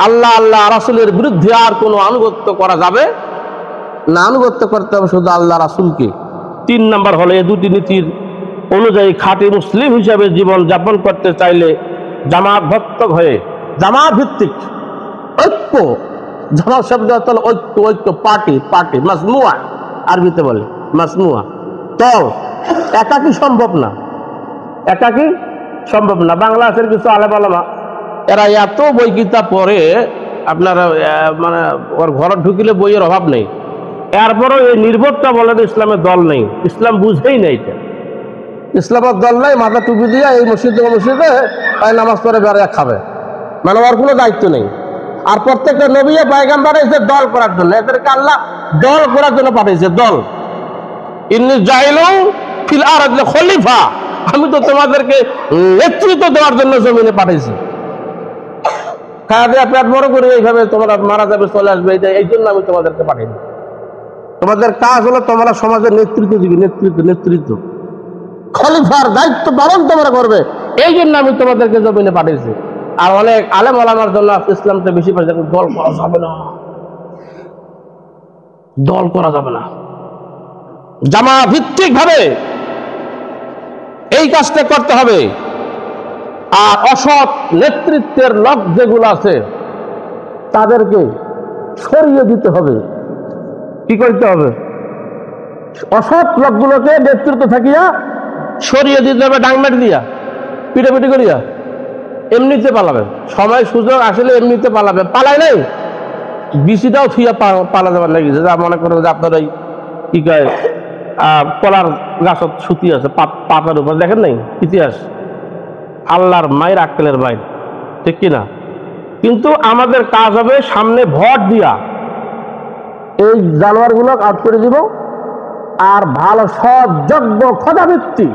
আল্লাহ আল্লাহ রাসূলের বিরুদ্ধে আর কোনো আনুগত্য করা যাবে না, আনুগত্য করতে হবে শুধু আল্লাহ রাসূলকে। 3 নম্বর হলো এই দুটি নীতির অনুযায়ী খাঁটি মুসলিম হিসাবে জীবন যাপন করতে চাইলে জামাত ভক্ত হয়ে, জামাত ভিত্তিক ঐক্য, জামাত শব্দ হলো ঐক্য, ঐক্য পার্টি, পার্টি মাজমুয়া আরবিতে বলে মাজমুয়া, দল। একাকী সম্ভব না, একাকী সম্ভব না। বাংলাদেশের কিছু আলেম ওলামা এরা এত বই কিতাব পড়ে, আপনার মানে ওর ঘরে ঢুকিলে বইয়ের অভাব নেই, এরপরও এই নির্বোধটা বলেন ইসলামের দল নেই, ইসলাম বুঝেই নেই। এটা ইসলামের দল নাই, মাথা টুপি দিয়ে এই মসজিদে মসজিদে নামাজ পড়ে বেড়ে খাবে, মানে ওর কোনো দায়িত্ব নেই। আর প্রত্যেকটা নবী পয়গম্বর এসে দল করার জন্য, এদেরকে আল্লাহ দল করার জন্য পাঠিয়েছে, দল। ইন্নী জাইলু ফিল আরদি খলিফা, আমি তো তোমাদেরকে নেতৃত্ব দেওয়ার জন্য জমিনে পাঠিয়েছি। খাওয়া দেওয়া পেট বড় করে এইভাবে তোমরা মারা যাবে, চলে আসবে, এই জন্য আমি তোমাদেরকে পাঠিয়েছি। তোমাদের কাজ হলো তোমরা সমাজের নেতৃত্ব দিবে, নেতৃত্ব, নেতৃত্ব, খলিফার দায়িত্ব পালন তোমরা করবে, এই জন্য আমি তোমাদেরকে জমিনে পাঠিয়েছি। আর অনেক আলেম ওলামার জন্য ইসলামটা বেশি পাই, দল করা যাবে না, দল করা যাবে না। জামা ভিত্তিক ভাবে এই কাজটা করতে হবে। আর অসৎ নেতৃত্বের লোক যেগুলো আছে তাদেরকে সরিয়ে দিতে হবে। কি করতে হবে? অসৎ লোকগুলোকে নেতৃত্ব থাকিয়া সরিয়ে দিতে হবে, ডাংমেট দিয়া, পিটাপিটি করিয়া। এমনিতে পালাবে, সময় সুযোগ আসলে এমনিতে পালাবে, পালায় নাই বিসিটাও থুইয়া পালা যাবার লাগিয়েছে। যা মনে করো যে আপনার ওই কি কয় কলার গাছত সুতি আছে পাতার উপর, দেখেন নাই ইতিহাস, আল্লাহর মায়ের আক্কেলের মায়ের, ঠিক কিনা? কিন্তু আমাদের কাজ হবে সামনে ভোট দিয়া এই জানোয়ারগুলো আউট করে দিব। আর ভালো সৎ যোগ্য খোদাভিত্তি,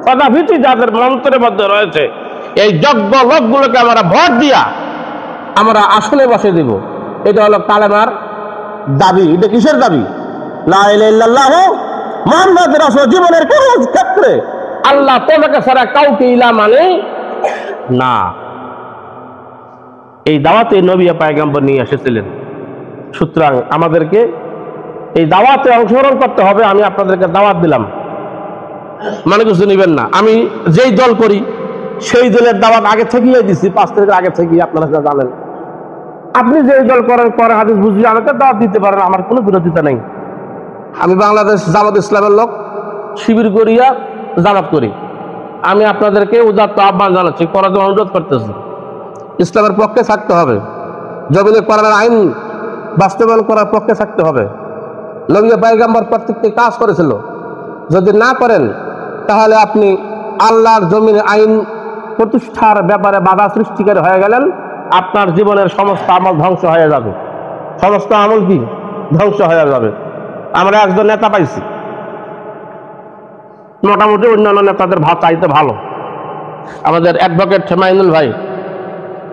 খোদাভিত্তি যাদের মন্ত্রের মধ্যে রয়েছে, এই যোগ্য লোকগুলোকে আমরা ভোট দিয়া আমরা আসনে বসে দিব। এটা হলো কালেমার দাবি। এটা কিসের দাবি? লা ইলাহা ইল্লাল্লাহ মুহাম্মদ রাসূল। জীবনের কোন ক্ষেত্রে আল্লাহ তোমাকে ছাড়া কাউকে ইলা মানে না। এই দাওয়াতে নবী পয়গম্বর নিয়ে এসেছিলেন। সুতরাং আমাদেরকে এই দাওয়াতে অংশগ্রহণ করতে হবে। আমি আপনাদেরকে দাওয়াত দিলাম, মানে কিছু নেবেন না। আমি যেই দল করি সেই দলের দাওয়াত আগে থেকেই দিচ্ছি, 5 তারিখের আগে থেকেই, আপনারা জানেন। আপনি যেই দল করেন করে হাদিস বুঝিয়ে আমাকে দাওয়াত দিতে পারেন, আমার কোনো বিরোধিতা নেই। আমি বাংলাদেশ জামাত ইসলামের লোক, শিবির করিয়া জামাত করি। আমি আপনাদেরকে উদাত্ত আহ্বান জানাচ্ছি, করার জন্য অনুরোধ করতেছি। ইসলামের পক্ষে থাকতে হবে, জমিনে কোরআনের আইন বাস্তবায়ন করার পক্ষে থাকতে হবে। নবী পয়গম্বর প্রত্যেকটি কাজ করেছিল, যদি না করেন তাহলে আপনি আল্লাহর জমিনে আইন প্রতিষ্ঠার ব্যাপারে বাধা সৃষ্টিকারী হয়ে গেলেন। আপনার জীবনের সমস্ত আমল ধ্বংস হয়ে যাবে, সমস্ত আমল কি ধ্বংস হয়ে যাবে। আমরা একজন নেতা পাইছি, মোটামুটি অন্যান্য নেতাদের চাইতে ভালো, আমাদের অ্যাডভোকেট মাইনুল ভাই।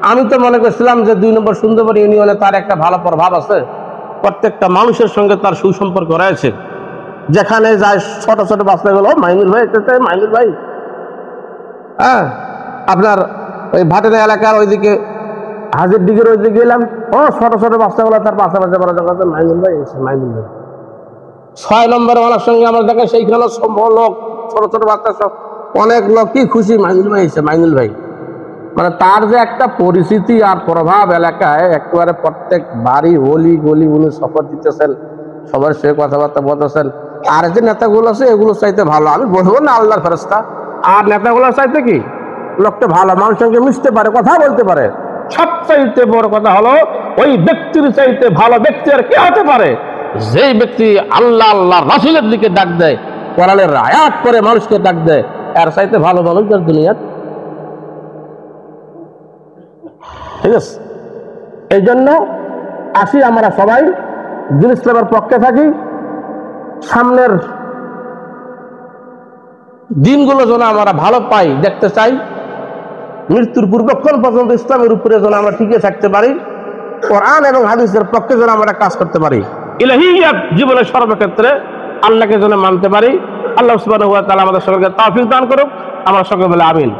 আমি তো মনে করছিলাম যে 2 নম্বর সুন্দরবন ইউনিয়নে তার একটা ভালো প্রভাব আছে, প্রত্যেকটা মানুষের সঙ্গে তার সুসম্পর্ক রয়েছে। যেখানে যায় ছোট ছোট বাচ্চাগুলো মাইনুল ভাই, মাইনুল ভাই। হ্যাঁ, আপনার ওই ভাটেরা এলাকার ওইদিকে হাজির দিকের ওইদিকে গেলাম, ও ছোট ছোট বাচ্চাগুলো তার পাশে পাশে বড় জায়গাতে মাইনুল ভাই এসে, মাইনুল ভাই। 6 নম্বর ওনার সঙ্গে আমার দেখা সেইখানে সব লোক, ছোট ছোট বাচ্চা সব অনেক লোক কি খুশি, মাইনুল ভাই এসে, মাইনুল ভাই। মানে তার যে একটা পরিস্থিতি আর প্রভাব এলাকায়, একেবারে প্রত্যেক বাড়ি গলি গলি উনি সফর দিতেছেন, সবার সে কথাবার্তা বলতেছেন। আর যে নেতাগুলো আছে এগুলো চাইতে ভালো, আমি বলবো না আল্লাহর ফেরেশতা, আর নেতাগুলো চাইতে কি লোকটা ভালো, মানুষের সঙ্গে মিশতে পারে, কথা বলতে পারে। সবচাইতে বড় কথা হলো ওই ব্যক্তির চাইতে ভালো ব্যক্তি আর কে হতে পারে? যেই ব্যক্তি আল্লাহ আল্লাহ রাসূলের দিকে ডাক দেয়, কোরআনের আয়াত করে মানুষকে ডাক দেয়, এর চাইতে ভালো মানুষ আর দুনিয়ার। ঠিক আছে, এই জন্য আসি আমরা সবাই দিন ইসলামের পক্ষে থাকি। সামনের দিনগুলো যেন আমরা ভালো পাই, দেখতে চাই। মৃত্যুর পূর্বক্ষণ পর্যন্ত ইসলামের উপরে যেন আমরা টিকে থাকতে পারি, কোরআন এবং হাদিসের পক্ষে যেন আমরা কাজ করতে পারি, ইলাহিয়াত জীবনের সর্বক্ষেত্রে আল্লাহকে যেন মানতে পারি। আল্লাহ সুবহানাহু ওয়া তাআলা আমাদের সকলকে তৌফিক দান করুক। আমরা সকলে বলে আমিন।